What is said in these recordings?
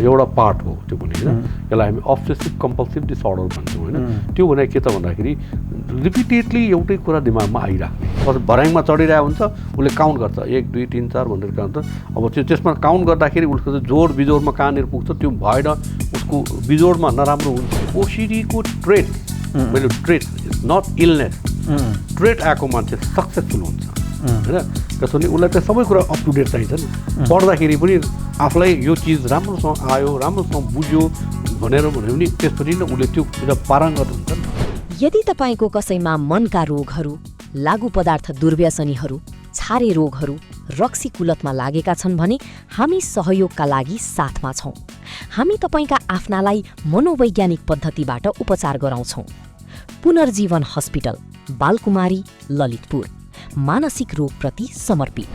एउटा पार्ट हो त्यो पनि होइन। यसलाई हामी अब्सेसिभ कम्पल्सिभ डिसअर्डर भन्छौँ होइन। त्यो भने के त भन्दाखेरि रिपिटेडली एउटै कुरा दिमागमा आइराख्ने, भर्याङमा चढिरहेको हुन्छ उसले काउन्ट गर्छ 1 2 3 4 भनेर काउन्ट गर्छ। अब त्यसमा काउन्ट गर्दाखेरि उसको चाहिँ जोड बिजोडमा कहाँनिर पुग्छ त्यो भएर उसको बिजोडमा नराम्रो हुन्छ। ओसिडीको ट्रेट मैले ट्रेट नट इलनेस ट्रेट आएको मान्छे सक्सेसफुल हुन्छ होइन। त्यसो भने उसलाई चाहिँ सबै कुरा अप टु डेट चाहिन्छ नि, पढ्दाखेरि पनि आफूलाई यो चिज राम्रोसँग आयो राम्रोसँग बुझ्यो भनेर भन्यो भने त्यसपछि नै उसले त्यो कुरा पारङ्गत हुन्छ नि। यदि तपाईँको कसैमा मनका रोगहरू, लागु पदार्थ दुर्व्यसनीहरू, छारे रोगहरू, रक्सी कुलतमा लागेका छन् भने हामी सहयोगका लागि साथमा छौँ। हामी तपाईँका आफ्नालाई मनोवैज्ञानिक पद्धतिबाट उपचार गराउँछौँ। पुनर्जीवन हस्पिटल, बालकुमारी, ललितपुर, मानसिक रोगप्रति समर्पित।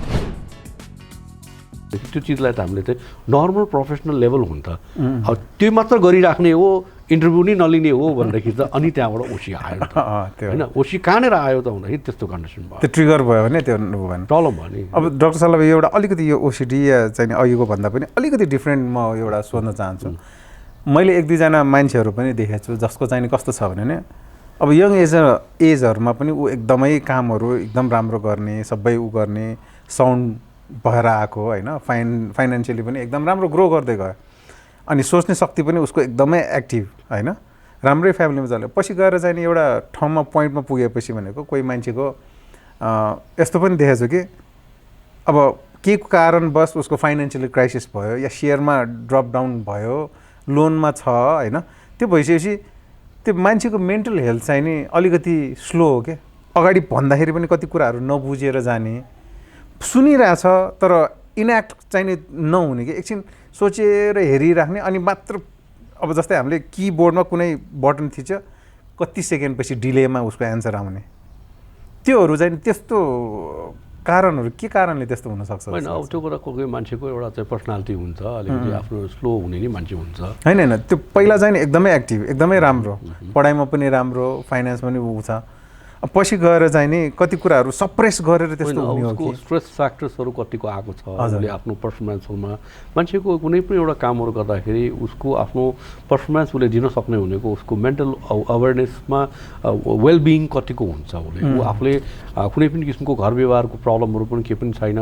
त्यो चिजलाई त हामीले चाहिँ नर्मल प्रोफेसनल लेभल हुन्छ, अब त्यो मात्र गरिराख्ने हो, इन्टरभ्यू नै नलिने हो भनेदेखि त अनि त्यहाँबाट ओसी आयो होइन। ओसी कहाँनिर आयो त भन्दाखेरि त्यस्तो कन्डिसन भयो, त्यो ट्रिगर भयो भने त्यो भएन, प्रब्लम भयो नि। अब डाक्टर साहब एउटा अलिकति यो ओसिडी चाहिँ अघिको भन्दा पनि अलिकति डिफ्रेन्ट म एउटा सोध्न चाहन्छु। मैले 1-2जना मान्छेहरू पनि देखेको छु जसको चाहिँ कस्तो छ भने नि अब यङ एजहरूमा पनि ऊ एकदमै कामहरू एकदम राम्रो गर्ने, सबै ऊ गर्ने, साउन्ड भएर आएको होइन, फाइनेन्सियली पनि एकदम राम्रो ग्रो गर्दै गयो। अनि सोच्ने शक्ति पनि उसको एकदमै एक्टिभ होइन, राम्रै फ्यामिलीमा चल्यो। पछि गएर चाहिँ एउटा ठाउँमा पोइन्टमा पुगेपछि भनेको कोही मान्छेको यस्तो पनि देखेको छु कि अब के कारणवश उसको फाइनेन्सियली क्राइसिस भयो या सेयरमा ड्रप डाउन भयो, लोनमा छ होइन, त्यो भइसकेपछि त्यो मान्छेको मेन्टल हेल्थ चाहिँ नि अलिकति स्लो हो क्या। अगाडि भन्दाखेरि पनि कति कुराहरू नबुझेर जाने, सुनिरहेछ तर इन्याक्ट चाहिँ नि नहुने कि एकछिन सोचेर हेरिराख्ने, अनि मात्र अब जस्तै हामीले किबोर्डमा कुनै बटन थिच्यो कति सेकेन्डपछि डिलेमा उसको एन्सर आउने, त्योहरू चाहिँ त्यस्तो कारणहरू के कारणले त्यस्तो हुनसक्छ होइन। अब त्यो कुरा कोही मान्छेको एउटा चाहिँ पर्सनालिटी हुन्छ, अलिकति आफ्नो स्लो हुने नि मान्छे हुन्छ होइन। त्यो पहिला चाहिँ एकदमै एक्टिभ, एकदमै राम्रो, पढाइमा पनि राम्रो, फाइनेन्स पनि ऊ छ, पछि गएर चाहिँ नि कति कुराहरू सप्रेस गरेर त्यस्तो हुने हो कि स्ट्रेस फ्याक्टर्सहरू कतिको आएको छ उसले आफ्नो पर्फर्मेन्समा। मान्छेको कुनै पनि एउटा कामहरू गर्दाखेरि उसको आफ्नो पर्फर्मेन्स उसले दिन सक्ने भनेको उसको मेन्टल अवेरनेसमा वेलबिङ कतिको हुन्छ उसले, ऊ आफूले कुनै पनि किसिमको घर व्यवहारको प्रब्लमहरू पनि केही पनि छैन,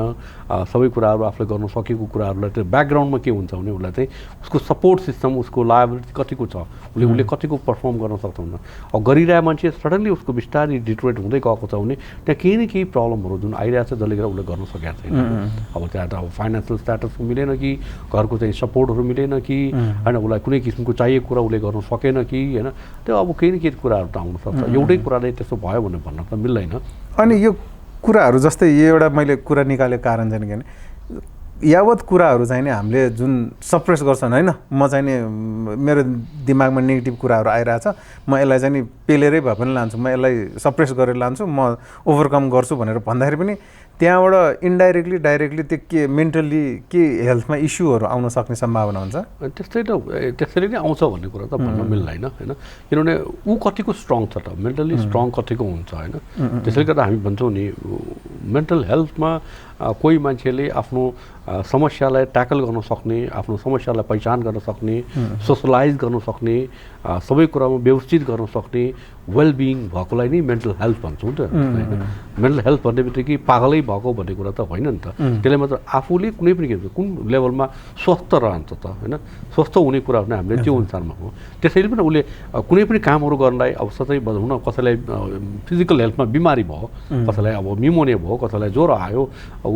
सबै कुराहरू आफूले गर्न सकेको कुराहरूलाई चाहिँ ब्याकग्राउन्डमा के हुन्छ भने उसलाई चाहिँ उसको सपोर्ट सिस्टम, उसको लायबिलिटी कतिको छ, उसले कतिको पर्फर्म गर्न सक्छ भने। अब गरिरहेको मान्छे सडनली उसको बिस्तारै डिटोरेट हुँदै गएको छ भने त्यहाँ केही न केही प्रब्लमहरू जुन आइरहेको छ जसले गर्दा उसले गर्न सकेको छैन। अब त्यहाँ त अब फाइनेन्सियल स्ट्याटस मिलेन कि, घरको चाहिँ सपोर्टहरू मिलेन कि होइन, उसलाई कुनै किसिमको चाहिएको कुरा उसले गर्न सकेन कि होइन, त्यो अब केही न केही कुराहरू त आउनसक्छ। एउटै कुराले त्यस्तो भयो भनेर भन्न त मिल्दैन। अनि यो कुराहरू जस्तै यो एउटा मैले कुरा निकालेको कारण चाहिँ के भने यावत कुराहरू चाहिँ नि हामीले जुन सप्रेस गर्छन् होइन, म चाहिँ नि मेरो दिमागमा नेगेटिभ कुराहरू आइरहेछ, म यसलाई चाहिँ नि पेलेरै भए पनि लान्छु, म यसलाई सप्रेस गरेर लान्छु, म ओभरकम गर्छु भनेर भन्दाखेरि पनि त्यहाँबाट इन्डाइरेक्टली डाइरेक्टली त्यो के मेन्टल्ली के हेल्थमा इस्युहरू आउन सक्ने सम्भावना हुन्छ। त्यसरी नै आउँछ भन्ने कुरा त भन्न मिल्दैन होइन, किनभने ऊ कतिको स्ट्रङ छ त, मेन्टल्ली स्ट्रङ कतिको हुन्छ होइन। त्यसैले गर्दा हामी भन्छौँ नि मेन्टल हेल्थमा कोही मान्छेले आफ्नो समस्यालाई ट्याकल गर्न सक्ने, आफ्नो समस्यालाई पहिचान गर्न सक्ने, सोसलाइज गर्न सक्ने, सबै कुरामा व्यवस्थित गर्न सक्ने वेलबिङ भएकोलाई नै मेन्टल हेल्थ भन्छौँ त होइन। मेन्टल हेल्थ भन्ने बित्तिकै पागलै भएको भन्ने कुरा त होइन नि त, त्यसले मात्र आफूले कुनै पनि कुन लेभलमा स्वस्थ रहन्छ त होइन, स्वस्थ हुने कुरा भने हामीले त्यो अनुसारमा हो। त्यसैले पनि उसले कुनै पनि कामहरू गर्नलाई अब सधैँ भनौँ न, कसैलाई फिजिकल हेल्थमा बिमारी भयो, कसैलाई अब निमोनिया भयो, कसैलाई ज्वरो आयो, अब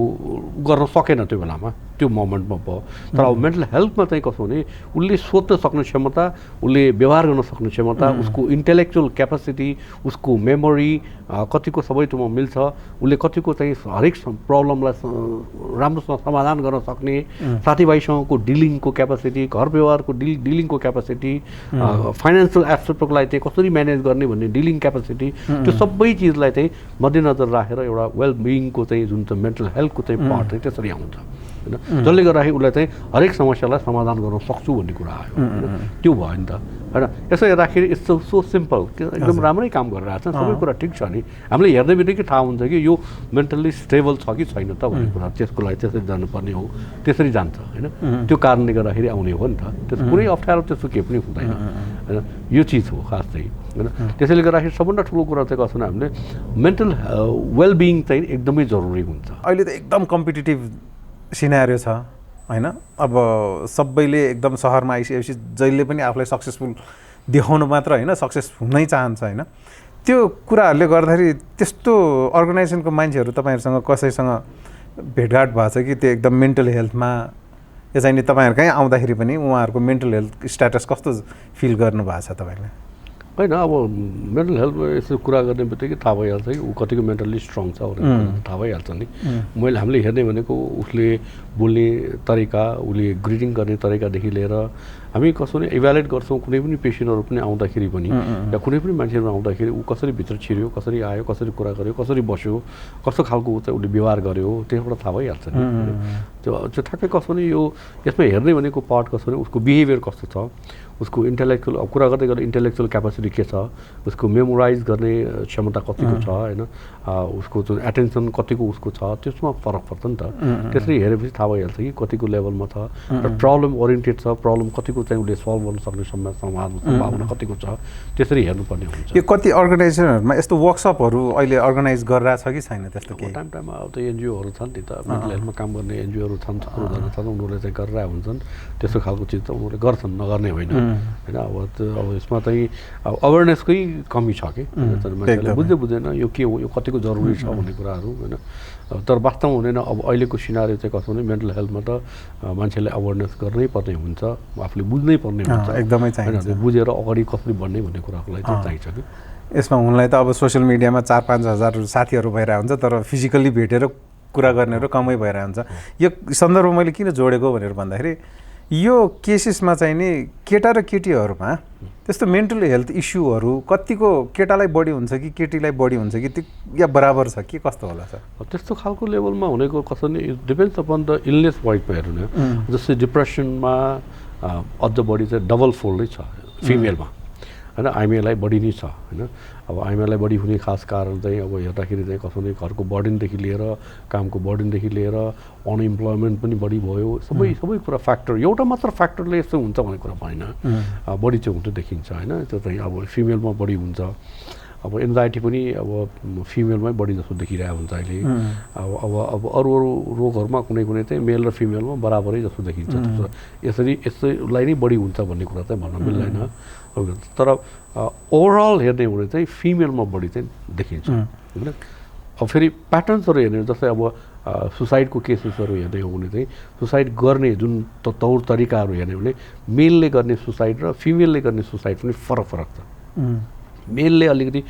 गर्न सकेन त्यो बेलामा, त्यो मोमेन्टमा भयो। तर अब मेन्टल हेल्थमा चाहिँ कसो भने उसले सोच्न सक्ने क्षमता, उसले व्यवहार गर्न सक्ने क्षमता, उसको इन्टेलेक्चुअल क्यापासिटी, उसको मेमोरी कतिको सबै त्योमा मिल्छ, उसले कतिको चाहिँ हरेक प्रब्लमलाई राम्रोसँग समाधान गर्न सक्ने, साथीभाइसँगको डिलिङको क्यापासिटी, घर व्यवहारको डिलिङको क्यापासिटी, फाइनेन्सियल एस्पेक्टको लागि चाहिँ कसरी म्यानेज गर्ने भन्ने डिलिङ क्यापासिटी, त्यो सबै चिजलाई चाहिँ मध्यनजर राखेर एउटा वेलबिङको चाहिँ जुन चाहिँ मेन्टल हेल्थको चाहिँ पार्ट चाहिँ त्यसरी आउँछ। होइन जसले गर्दाखेरि उसलाई चाहिँ हरेक समस्यालाई समाधान गर्न सक्छु भन्ने कुरा आयो होइन त्यो भयो नि त होइन यसो हेर्दाखेरि इट्स सो सिम्पल एकदम राम्रै काम गरिरहेको छ सबै कुरा ठिक छ नि हामीले हेर्दै बित्तिकै थाहा हुन्छ कि यो मेन्टल्ली स्टेबल छ कि छैन त भन्ने कुरा त्यसको लागि त्यसरी जानुपर्ने हो त्यसरी जान्छ होइन त्यो कारणले गर्दाखेरि आउने हो नि त त्यस कुनै अप्ठ्यारो त्यस्तो केही पनि हुँदैन होइन यो चिज हो खास चाहिँ होइन त्यसैले गर्दाखेरि सबभन्दा ठुलो कुरा चाहिँ कसो भने हामीले मेन्टल वेलबिङ चाहिँ एकदमै जरुरी हुन्छ अहिले त एकदम कम्पिटिटिभ सिनारियो छ होइन अब सबैले एकदम सहरमा आइसकेपछि जहिले पनि आफूलाई सक्सेसफुल देखाउनु मात्र होइन सक्सेस हुनै चाहन्छ होइन त्यो कुराहरूले गर्दाखेरि त्यस्तो अर्गनाइजेसनको मान्छेहरू तपाईँहरूसँग कसैसँग भेटघाट भएको छ कि त्यो एकदम मेन्टल हेल्थमा यो चाहिँ नि तपाईँहरू कहीँ आउँदाखेरि पनि उहाँहरूको मेन्टल हेल्थ स्ट्याटस कस्तो फिल गर्नुभएको छ तपाईँले होइन अब मेन्टल हेल्थमा यसो कुरा गर्ने बित्तिकै थाहा भइहाल्छ कि ऊ कतिको मेन्टली स्ट्रङ छ भनेर थाहा भइहाल्छ नि हामीले हेर्ने भनेको उसले बोल्ने तरिका उसले ग्रिटिङ गर्ने तरिकादेखि लिएर हामी कसो नि इभ्यालुएट गर्छौँ कुनै पनि पेसेन्टहरू पनि आउँदाखेरि पनि या कुनै पनि मान्छेहरू आउँदाखेरि ऊ कसरी भित्र छिर्यो कसरी आयो कसरी कुरा गर्यो कसरी बस्यो कस्तो खालको चाहिँ उसले व्यवहार गर्यो त्यसबाट थाहा भइहाल्छ नि त्यो ठ्याक्कै कसो नि यो यसमा हेर्ने भनेको पार्ट कसो नि उसको बिहेभियर कस्तो छ उसको इन्टेलेक्चुअल अब कुरा गर्दै गर्दा इन्टेलेक्चुअल क्यापासिटी के छ उसको मेमोराइज गर्ने क्षमता कतिको छ होइन उसको जुन एटेन्सन कतिको उसको छ त्यसमा फरक पर्छ नि त त्यसरी हेरेपछि थाहा भइहाल्छ कि कतिको लेभलमा छ र प्रब्लम ओरिएन्टेड छ प्रब्लम कतिको चाहिँ उसले सल्भ गर्न सक्ने सम्भावना कतिको छ त्यसरी हेर्नुपर्ने हुन्छ यो कति अर्गनाइजेसनहरूमा यस्तो वर्कसपहरू अहिले अर्गनाइज गरिरहेछ कि छैन त्यस्तो केही टाइम टाइममा अब त एनजिओहरू छन् नि त मेन्टल हेल्थमा काम गर्ने एनजिओहरू छन् थुप्रोजना छन् उनीहरूले चाहिँ गरिरहेको हुन्छन् त्यस्तो खालको चिज त उनीहरूले गर्छन् नगर्ने होइन होइन अब यसमा चाहिँ अब अवेरनेसकै कमी छ कि मान्छेले बुझ्दैन यो के हो यो कतिको जरुरी छ भन्ने कुराहरू होइन तर वास्तवमा हुँदैन अब अहिलेको सिनारियो चाहिँ कसो भने मेन्टल हेल्थमा त मान्छेले अवेरनेस गर्नै पर्ने हुन्छ आफूले बुझ्नै पर्ने हुन्छ एकदमै चाहिन्छ बुझेर अगाडि कसरी बढ्ने भन्ने कुराको लागि चाहिँ चाहिन्छ कि यसमा हुनलाई त अब सोसियल मिडियामा 4-5 हजार साथीहरू भइरहेको हुन्छ तर फिजिकल्ली भेटेर कुरा गर्नेहरू कमै भइरहेको हुन्छ यो सन्दर्भ मैले किन जोडेको भनेर भन्दाखेरि यो केसेसमा चाहिँ नि केटा र केटीहरूमा त्यस्तो मेन्टल हेल्थ इस्युहरू कतिको केटालाई बढी हुन्छ कि केटीलाई बढी हुन्छ कि या बराबर छ के कस्तो होला सर त्यस्तो खालको लेभलमा हुनेको कसरी डिपेन्ड्स अपन द इलनेस वाइडमा हेर्नु न जस्तै डिप्रेसनमा अझ बढी चाहिँ डबल फोल्डै छ फिमेलमा होइन आइमेलाई बढी नै छ होइन अब आइमेलाई बढी हुने खास कारण चाहिँ अब हेर्दाखेरि चाहिँ कसो नै घरको बर्डनदेखि लिएर कामको बर्डनदेखि लिएर अनइम्प्लोइमेन्ट पनि बढी भयो सबै कुरा फ्याक्टर एउटा मात्र फ्याक्टरले यस्तो हुन्छ भन्ने कुरा भएन बढी चाहिँ हुँदै देखिन्छ होइन त्यो चाहिँ अब फिमेलमा बढी हुन्छ अब एन्जाइटी पनि अब फिमेलमै बढी जस्तो देखिरहेको हुन्छ अहिले अब अरू रोगहरूमा कुनै चाहिँ मेल र फिमेलमा बराबरै जस्तो देखिन्छ यसैलाई नै बढी हुन्छ भन्ने कुरा चाहिँ भन्न मिल्दैन तर ओभरअल हेर्ने हो भने चाहिँ फिमेलमा बढी चाहिँ देखिन्छ होइन अब फेरि प्याटर्न्सहरू हेर्ने जस्तै अब सुसाइडको केसेसहरू हेर्ने हो भने चाहिँ सुसाइड गर्ने जुन तौर तरिकाहरू हेर्ने हो भने मेलले गर्ने सुसाइड र फिमेलले गर्ने सुसाइड पनि फरक छ मेलले अलिकति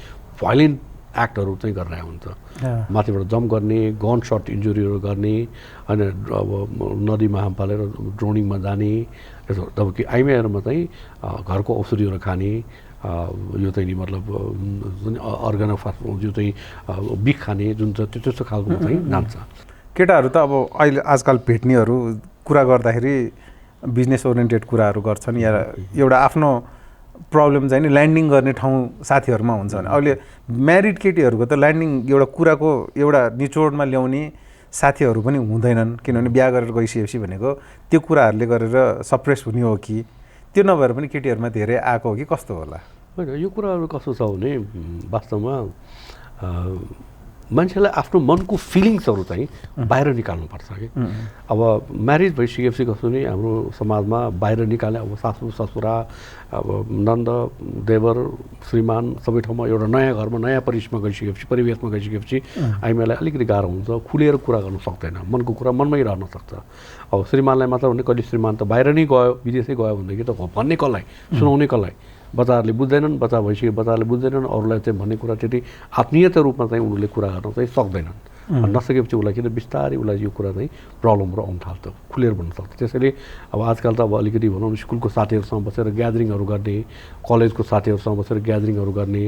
भाइलेन्ट एक्टहरू चाहिँ गरिरहेको हुन्छ माथिबाट जम्प गर्ने गन सर्ट इन्जुरीहरू गर्ने होइन अब नदीमा हाम फालेर ड्रोनिङमा जाने जबकि आइमेहरूमा चाहिँ घरको औषधिहरू खाने यो चाहिँ नि मतलब जुन अर्गानोफास जो चाहिँ बिख खाने जुन छ त्यस्तो खालको चाहिँ जान्छ केटाहरू त अब अहिले आजकल भेट्नेहरू कुरा गर्दाखेरि बिजनेस ओरिएन्टेड कुराहरू गर्छन् या एउटा आफ्नो प्रब्लम चाहिँ नि ल्यान्डिङ गर्ने ठाउँ साथीहरूमा हुन्छ भने अहिले म्यारिड केटीहरूको त ल्यान्डिङ एउटा कुराको एउटा निचोडमा ल्याउने साथीहरू पनि हुँदैनन् किनभने बिहा गरेर गइसकेपछि भनेको त्यो कुराहरूले गरेर सप्रेस हुने हो कि त्यो नभएर पनि केटीहरूमा धेरै आएको हो कि कस्तो होला होइन यो कुराहरू कस्तो छ भने वास्तवमा मान्छेलाई आफ्नो मनको फिलिङ्सहरू चाहिँ बाहिर निकाल्नुपर्छ कि अब म्यारिज भइसकेपछि कस्तो नि हाम्रो समाजमा बाहिर निकाले अब सासू ससुरा अब नन्द देवर श्रीमान सबै ठाउँमा एउटा नयाँ घरमा नयाँ परिवेशमा गइसकेपछि आइमाईलाई अलिकति गाह्रो हुन्छ खुलेर कुरा गर्न सक्दैन मनको कुरा मनमै रहन सक्छ अब श्रीमानलाई मात्र भने कहिले श्रीमान त बाहिर नै गयो विदेशै गयो भनेदेखि त भन्ने कसलाई सुनाउने कसलाई बच्चाहरूले बुझ्दैनन् बच्चाहरूले बुझ्दैनन् अरूलाई चाहिँ भन्ने कुरा त्यति आत्मीयता रूपमा चाहिँ उनीहरूले कुरा गर्न चाहिँ सक्दैनन् नसकेपछि उसलाई किन बिस्तारै उसलाई यो कुरा चाहिँ प्रब्लमहरू आउनु थाल्छ, खुलेर भन्न सक्छ। त्यसैले अब आजकल त अब अलिकति भनौँ स्कुलको साथीहरूसँग बसेर ग्यादरिङहरू गर्ने, कलेजको साथीहरूसँग बसेर ग्यादरिङहरू गर्ने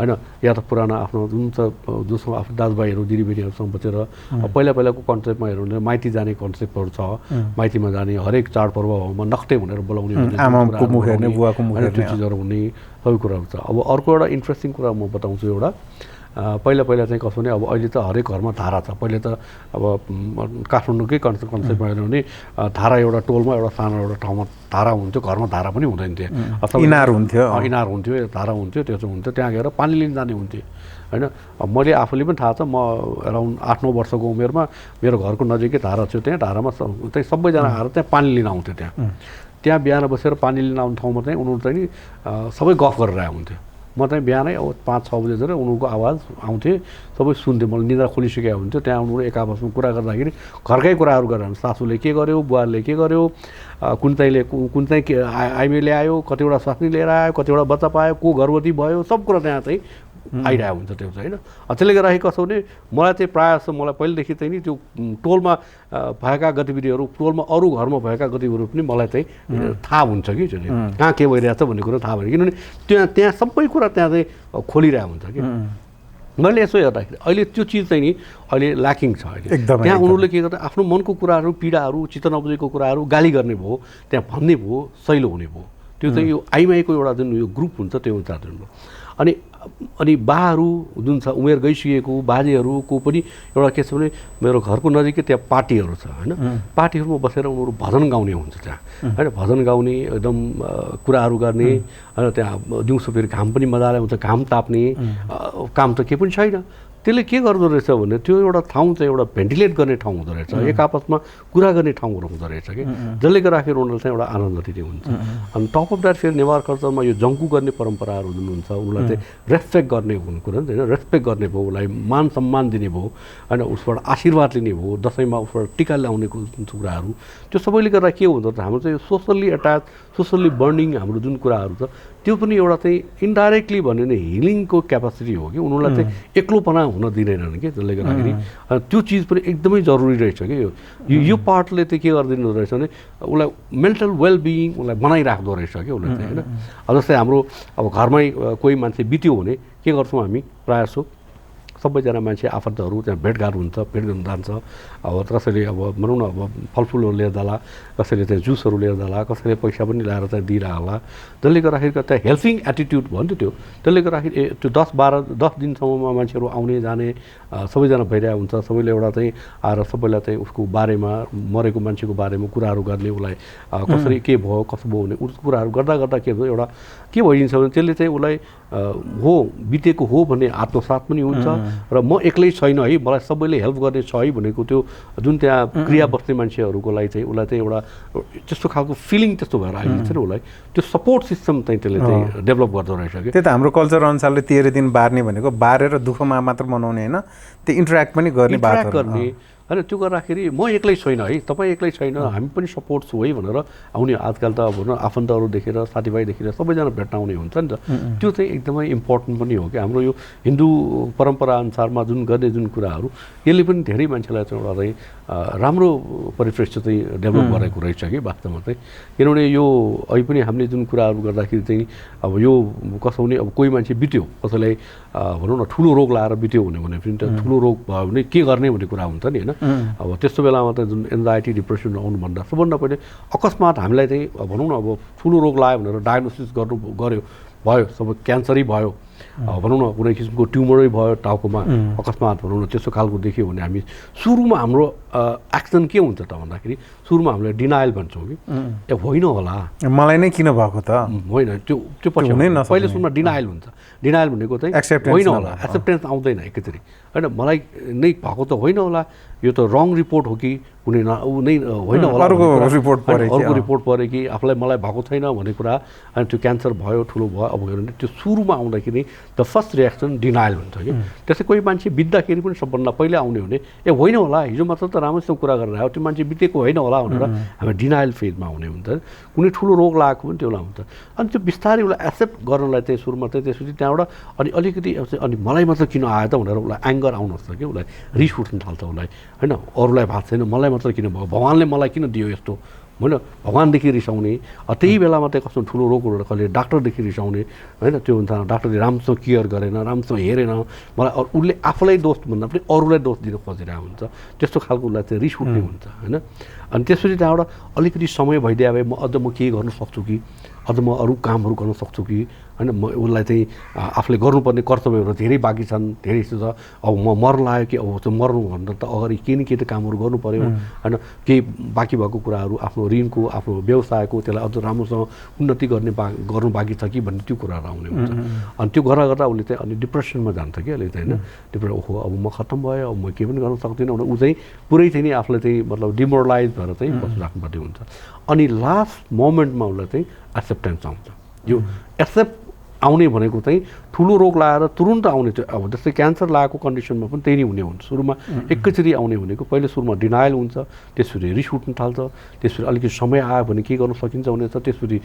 होइन, या त पुराना आफ्नो जुन छ जोसँग आफ्नो दाजुभाइहरू दिदीबहिनीहरूसँग बसेर पहिला पहिलाको कन्सेप्टमा हेर्नु भने माइती जाने कन्सेप्टहरू छ, माइतीमा जाने हरेक चाडपर्वमा नक्टे भनेर बोलाउने आमाको मुख हेर्ने, बुवाको मुख हेर्ने, त्यो चिजहरू हुने सबै कुराहरू छ। अब अर्को एउटा इन्ट्रेस्टिङ कुरा म बताउँछु एउटा, पहिला पहिला चाहिँ कसो भने अब अहिले त हरेक घरमा धारा छ। पहिले त अब काठमाडौँकै कन्सेप्टमा हेर्नु भने धारा एउटा टोलमा एउटा सानो एउटा ठाउँमा धारा हुन्थ्यो, घरमा धारा पनि हुँदैन थियो, अथवा इनार हुन्थ्यो, इनार हुन्थ्यो, धारा हुन्थ्यो, त्यो चाहिँ हुन्थ्यो, त्यहाँ गएर पानी लिन जाने हुन्थ्यो होइन। अब मैले आफूले पनि थाहा छ, म अराउन्ड 8-9 वर्षको उमेरमा मेरो घरको नजिकै धारा थियो, त्यहाँ धारामा चाहिँ सबैजना आएर त्यहाँ पानी लिन आउँथ्यो। त्यहाँ बिहान बसेर पानी लिन आउने ठाउँमा चाहिँ उनीहरू चाहिँ नि सबै गफ गरेर आएको हुन्थ्यो। म चाहिँ बिहानै अब 5-6 बजेतिर उनीहरूको आवाज आउँथे, सबै सुन्थेँ, मलाई निद्रा खोलिसकेको हुन्थ्यो। त्यहाँ उनीहरू एक आपसमा कुरा गर्दाखेरि घरकै कुराहरू गरेर सासूले के गर्यो, बुवाले के गर्यो, कुन चाहिँ के आइमे ल्यायो, कतिवटा स्वास्नी लिएर आयो, कतिवटा बच्चा पायो, को गर्भवती भयो, सब कुरा त्यहाँ चाहिँ आइरहेको हुन्छ त्यो चाहिँ होइन। त्यसले गर्दाखेरि कसो भने मलाई चाहिँ प्रायः जस्तो मलाई पहिलेदेखि चाहिँ नि त्यो टोलमा भएका गतिविधिहरू, टोलमा अरू घरमा भएका गतिविधिहरू पनि मलाई चाहिँ थाहा हुन्छ कि कहाँ के भइरहेछ भन्ने कुरा थाहा भयो, किनभने त्यहाँ सबै कुरा त्यहाँ चाहिँ खोलिरहेको हुन्छ कि। मैले यसो हेर्दाखेरि अहिले त्यो चिज चाहिँ नि अहिले ल्याकिङ छ अहिले। त्यहाँ उनीहरूले के गर्दा आफ्नो मनको कुराहरू, पीडाहरू, चित्त नबुझेको कुराहरू गाली गर्ने भयो, त्यहाँ भन्ने भयो, सहिलो हुने भयो। त्यो चाहिँ यो आइमाईको एउटा जुन यो ग्रुप हुन्छ त्यो हुन्छ जुन। अनि बाहरू जुन छ उमेर गइसकेको बाजेहरूको पनि एउटा के छ भने मेरो घरको नजिकै त्यहाँ पार्टीहरू छ होइन, पार्टीहरूमा बसेर उनीहरू भजन गाउने हुन्छ त्यहाँ होइन, भजन गाउने एकदम कुराहरू गर्ने होइन। त्यहाँ दिउँसो फेरि घाम पनि मजाले हुन्छ, घाम ताप्ने काम त केही पनि छैन। त्यसले के गर्दो रहेछ भने त्यो एउटा ठाउँ चाहिँ एउटा भेन्टिलेट गर्ने ठाउँ हुँदो रहेछ, एक आपसमा कुरा गर्ने ठाउँहरू हुँदो रहेछ कि, जसले गर्दाखेरि उनीहरूलाई चाहिँ एउटा आनन्द दिने हुन्छ। अनि टप अफ द्याट फेरि नेवार कल्चरमा यो जङ्कु गर्ने परम्पराहरू जुन हुन्छ उनीहरूलाई चाहिँ रेस्पेक्ट गर्ने कुरा नि होइन, रेस्पेक्ट गर्ने भयो, उसलाई मान सम्मान दिने भयो होइन, उसबाट आशीर्वाद लिने भयो, दसैँमा उसबाट टिका ल्याउने कुराहरू, त्यो सबैले गर्दा के हुँदो रहेछ हाम्रो चाहिँ सोसल्ली एट्याच, सोसल्ली बन्डिङ हाम्रो जुन कुराहरू छ त्यो पनि एउटा चाहिँ इन्डाइरेक्टली भन्यो भने हिलिङको क्यापासिटी हो कि, उनीहरूलाई चाहिँ एक्लोपना हुन दिँदैनन् कि, जसले गर्दाखेरि त्यो चिज पनि एकदमै जरुरी रहेछ कि। यो पार्टले चाहिँ के गरिदिनु रहेछ भने उसलाई मेन्टल वेलबिइङ उसलाई बनाइराख्दो रहेछ कि उसलाई चाहिँ होइन। अब जस्तै हाम्रो अब घरमै कोही मान्छे बित्यो भने के गर्छौँ हामी प्रायः जसो सबैजना मान्छे आफन्तहरू त्यहाँ भेटघाट हुन्छ, भेट गर्न जान्छ। अब कसैले अब भनौँ न अब फलफुलहरू लिएर जाला, कसैले चाहिँ जुसहरू लिएर जाला, कसैले पैसा पनि ल्याएर चाहिँ दिइरह होला, जसले गर्दाखेरि त्यहाँ हेल्पिङ एटिट्युड भन्थ्यो त्यो। त्यसले गर्दाखेरि त्यो 10 दिनसम्ममा मान्छेहरू आउने जाने सबैजना भइरहेको हुन्छ, सबैले एउटा चाहिँ आएर सबैलाई चाहिँ उसको बारेमा, मरेको मान्छेको बारेमा कुराहरू गर्ने, उसलाई कसरी के भयो कसो भयो भने उसको कुराहरू गर्दा गर्दा के हुन्छ एउटा के भइदिन्छ भने त्यसले चाहिँ उसलाई हो बितेको हो भन्ने आत्मसात पनि हुन्छ र म एक्लै छैन है, मलाई सबैले हेल्प गर्ने छ है भनेको त्यो जुन त्यहाँ क्रिया बस्ने मान्छेहरूको लागि चाहिँ उसलाई चाहिँ एउटा त्यस्तो खालको फिलिङ त्यस्तो भएर आइदिन्छ नि उसलाई, त्यो सपोर्ट सिस्टम चाहिँ त्यसले चाहिँ डेभलप गर्दो रहेछ कि। त्यही त हाम्रो कल्चर अनुसारले 13 दिन बार्ने भनेको बारेर दुःखमा मात्र मनाउने होइन, त्यो इन्टरेक्ट पनि गर्ने, बात गर्ने होइन। त्यो गर्दाखेरि म एक्लै छैन है, तपाईँ एक्लै छैन, हामी पनि सपोर्ट छु है भनेर आउने। आजकल त अब आफन्तहरू देखेर साथीभाइ देखेर सबैजना भेट्न आउने हुन्छ नि त, त्यो चाहिँ एकदमै इम्पोर्टेन्ट पनि हो कि। हाम्रो यो हिन्दू परम्परा अनुसारमा जुन गर्ने जुन कुराहरू यसले पनि धेरै मान्छेलाई चाहिँ एउटा चाहिँ राम्रो परिप्रेक्ष्य चाहिँ डेभलप गरेको रहेछ कि वास्तवमा चाहिँ। किनभने यो अहिले पनि हामीले जुन कुराहरू गर्दाखेरि चाहिँ अब यो कसो भने अब कोही मान्छे बित्यो, कसैलाई भनौँ न ठुलो रोग लाएर बित्यो भने पनि त ठुलो रोग भयो भने के गर्ने भन्ने कुरा हुन्छ नि होइन। अब त्यस्तो बेलामा त जुन एन्जाइटी डिप्रेसन आउनुभन्दा सबभन्दा पहिले अकस्मात हामीलाई चाहिँ भनौँ न अब ठुलो रोग लाग्यो भनेर डायग्नोसिस भयो, सबै क्यान्सरै भयो, भनौँ न कुनै किसिमको ट्युमरै भयो टाउकोमा अकस्मात भनौँ न त्यस्तो खालको देख्यो भने हामी सुरुमा हाम्रो एक्सन के हुन्छ त भन्दाखेरि सुरुमा हामीले डिनायल भन्छौँ कि ए होइन होला, मलाई नै किन भएको त होइन, त्यो पछि पहिले सुरुमा डिनायल हुन्छ। डिनायल भनेको चाहिँ होइन होला, एक्सेप्टेन्स आउँदैन एकैचोटि होइन, मलाई नै भएको त होइन होला, यो त रङ रिपोर्ट हो कि कुनै ऊ नै होइन होला, अर्को रिपोर्ट पऱ्यो कि, अर्को रिपोर्ट पऱ्यो कि आफूलाई मलाई भएको छैन भन्ने कुरा, अनि त्यो क्यान्सर भयो ठुलो भयो। अब हेर्नु त्यो सुरुमा आउँदाखेरि द फर्स्ट रियाक्सन डिनायल हुन्छ कि। त्यसै कोही मान्छे बित्दाखेरि पनि सबभन्दा पहिले आउने हुने ए होइन होला, हिजो मात्र त राम्रोसँग कुरा गरेर आयो, त्यो मान्छे बितेको होइन होला भनेर हामी डिनायल फेजमा आउने हुन्छ। कुनै ठुलो रोग लागेको पनि त्यो हुन्छ। अनि त्यो बिस्तारै उसलाई एक्सेप्ट गर्नलाई चाहिँ सुरुमा चाहिँ त्यसपछि त्यहाँबाट अनि अलिकति अनि मलाई मात्र किन आयो त भनेर उसलाई एङ्गर आउनु पर्छ कि, उसलाई रिस उठ्न थाल्छ उसलाई होइन, अरूलाई भएको छैन मलाई मात्र किन भयो, भगवान्ले मलाई किन दियो यस्तो होइन, भगवान्देखि रिसाउने। त्यही बेलामा चाहिँ कस्तो ठुलो रोगहरू कहिले डाक्टरदेखि रिसाउने होइन, त्यो हुन्छ डाक्टरले राम्रोसँग केयर गरेन, राम्रोसँग हेरेन, मलाई उसले आफूलाई दोष भन्दा पनि अरूलाई दोष दिन खोजिरहेको हुन्छ। त्यस्तो खालको उसलाई चाहिँ रिस उठ्ने हुन्छ होइन। अनि त्यसपछि त्यहाँबाट अलिकति समय भइदिए भए अझ म के गर्न सक्छु कि, अझ म अरू कामहरू गर्न सक्छु कि होइन, म उसलाई चाहिँ आफूले गर्नुपर्ने कर्तव्यहरू धेरै बाँकी छन्, धेरै छ। अब म मर्न लाग्यो कि अब त्यो मर्नुभन्दा त अगाडि केही न केही त कामहरू गर्नु पऱ्यो होइन, केही बाँकी भएको कुराहरू आफ्नो ऋणको आफ्नो व्यवसायको त्यसलाई अझ राम्रोसँग उन्नति गर्नु बाँकी छ कि भन्ने त्यो कुराहरू आउने हुन्छ। अनि त्यो गर्दा गर्दा उसले चाहिँ अनि डिप्रेसनमा जान्छ कि अहिले चाहिँ होइन, डिप्रेसन ओहो अब म खत्तम भयो, अब म केही पनि गर्न सक्दिनँ भने ऊ चाहिँ पुरै चाहिँ नि आफूलाई चाहिँ मतलब डिमोरलाइज भएर चाहिँ बसिराख्नुपर्ने हुन्छ। अनि लास्ट मोमेन्टमा उसलाई चाहिँ एक्सेप्टेन्स आउँछ। यो एक्सेप्ट आउने भनेको चाहिँ ठुलो रोग लगाएर तुरुन्त आउने चाहिँ अब जस्तै क्यान्सर लागेको कन्डिसनमा पनि त्यही नै हुने हुन्छ। सुरुमा एकैचोटि आउने भनेको पहिले सुरुमा डिनायल हुन्छ, त्यसपछि रिस उठ्न थाल्छ, त्यसपछि अलिकति समय आयो भने के गर्न सकिन्छ भने छ, त्यसपछि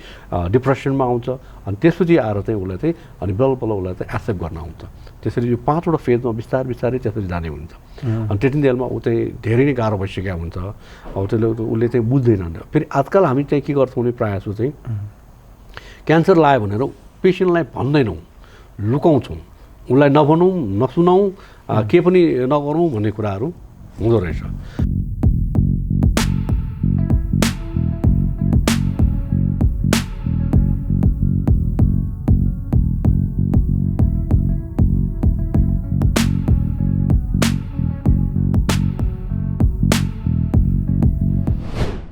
डिप्रेसनमा आउँछ, अनि त्यसपछि आएर चाहिँ उसलाई चाहिँ अनि बल्ल बल्ल उसलाई चाहिँ एक्सेप्ट गर्न आउँछ। त्यसरी यो 5वटा फेजमा बिस्तारै बिस्तारै त्यसरी जाने हुन्छ। अनि त्यति बेलामा ऊ चाहिँ धेरै नै गाह्रो भइसकेको हुन्छ। अब त्यसले उसले चाहिँ बुझ्दैन। फेरि आजकल हामी चाहिँ के गर्छौँ भने प्रायः जस्तो चाहिँ क्यान्सर लाग्यो भनेर पेसेन्टलाई भन्दैनौँ, लुकाउँछौँ, उसलाई नभनौँ नसुनाउँ, के पनि नगरौँ भन्ने कुराहरू हुँदो रहेछ।